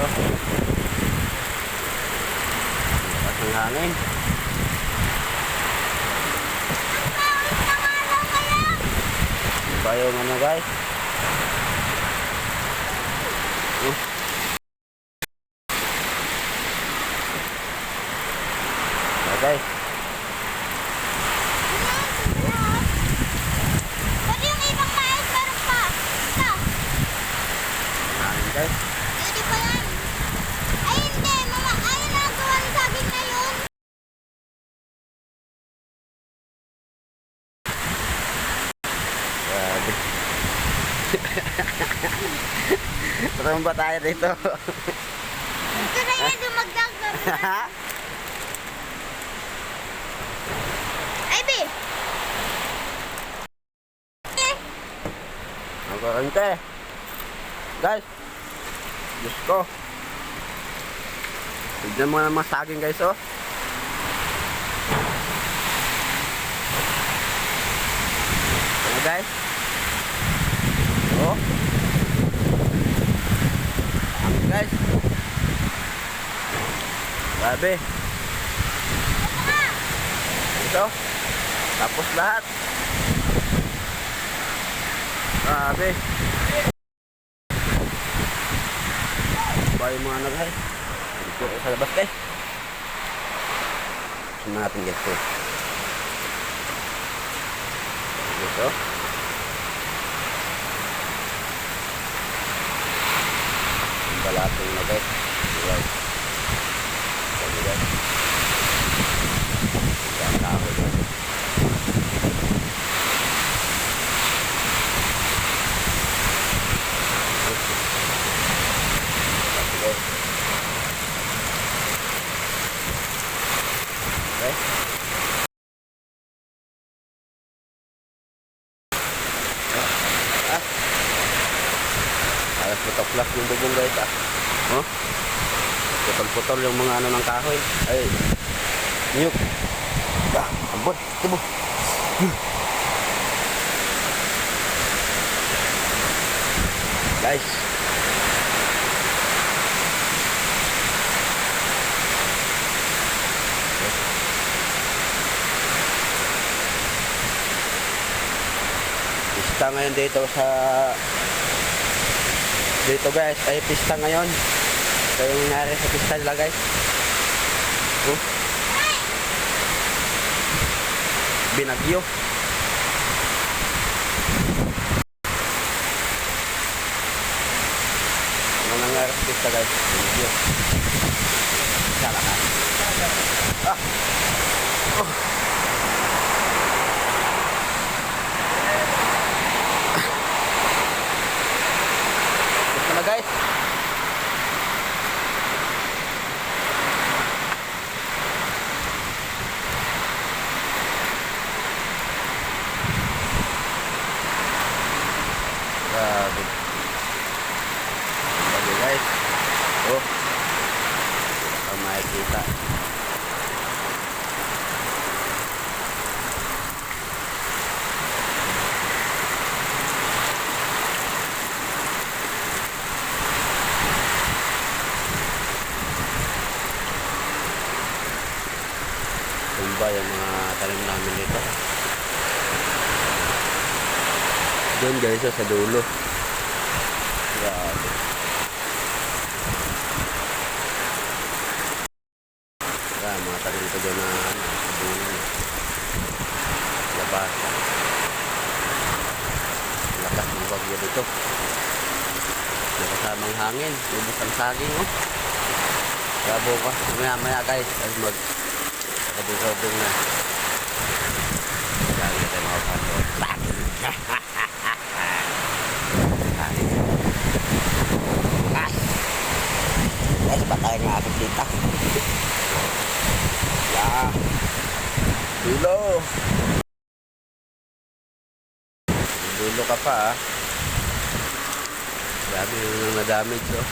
oh. Lakas ng hangin. Ba yung ano guys? Okay. Pwede yung ibang mais, meron pa. Ito. Hangin guys. Pwede pa yan. Ay hindi, mama. Ayun na ang gawa ng saging na yun. Grabe. Patama ba tayo dito? Ito na yan, dumagdag ka. Ay, be. Ang karante. Guys. Diyos ko. Tignan mo naman saging guys oh. Ano guys? Oh. Ano guys? Grabe. Ito. Tapos lahat. Grabe. Bayo mga naghay. Dito sa labas guys. Sino natin guys ito. Dito. Ang balatong na guys. Right. Sabi guys. Ang kahoy guys. Okay. Alas putok-plak yung bubong guys ah. Oh. Putol-putol yung mga ano ng kahoy. Ay. Nyuk. Ah, ambot, tibo. Guys. Pista ngayon dito guys, ay pista ngayon. Ito yung nangyari sa pista nila guys. Binagyo. Ano nangyari sa pista guys? Binagyo. Salakan. Ah! Oh! Na guys. Grabe. Grabe guys. Oh. Ang makikita. Tumba yung mga talim namin dito. Doon guys sa dulo. Grabe. Grabe mga talim ko doon na sa dulo. Labas. Lakas ng bagyo dito. Nakasamang hangin. Ubus ang saging oh. Grabo ka. Maya guys. Ay Kabing-kabing na. Lagi na tayo makapano. Guys, ba tayo nga agad dito? Yeah. Dulo. Dulo ka pa ah. Dami yung na-damage oh.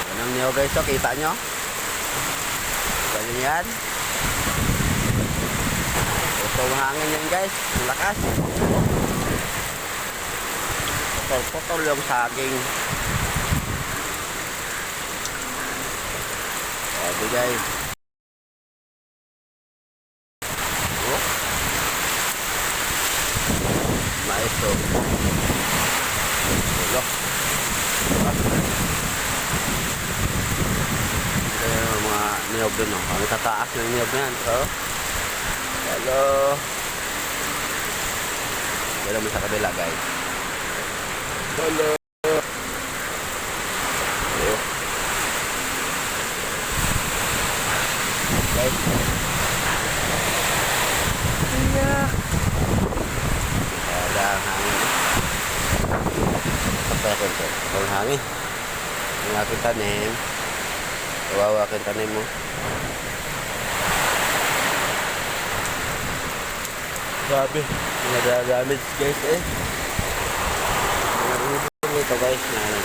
Ganun nyo guys oh. Kita nyo? Ganyan yan. Ito ang hangin yan guys. Ang lakas. Putol-putol yung saging. Grabe guys. Oh. Mais oh. Hello. Ito yung mga niyog dun oh. Ang tataas ng niyog na yan. Oh. Hello. Hello mo sa kabila guys. Hello. Oh. Guys. Yeah. Ada ang hangin. Apa ko ito? Ang hangin. Ang aking tanim. Kawawa aking tanim mo. Grabe. Mga damage guys eh. Mga ibon ito guys na ano.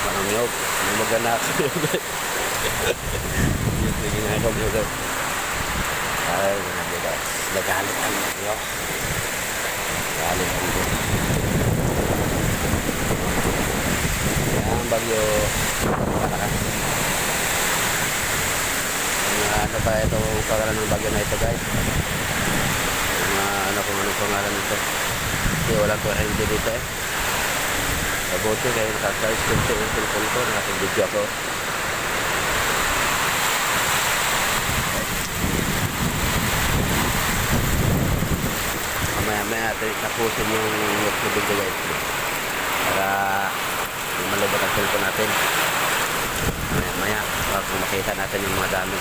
Parang niyog. May magana ako yun guys. Sige nga ako yun. Ay, grabe guys. Nagalit ang niyog. Nagalit ang niyog. Yan bagyo. Malakas. Ano ba ito pangalan ng bagyo na ito guys? Ano kung anong pangalan nito? Kasi walang kuryente dito eh. Mabuti kayo nakasayos kunti yung cellphone ko. Nakapag-video ako. Mamaya natin tapusin yung next video guys. Para malubot ang cellphone natin. Maya kung makita natin yung mga dami.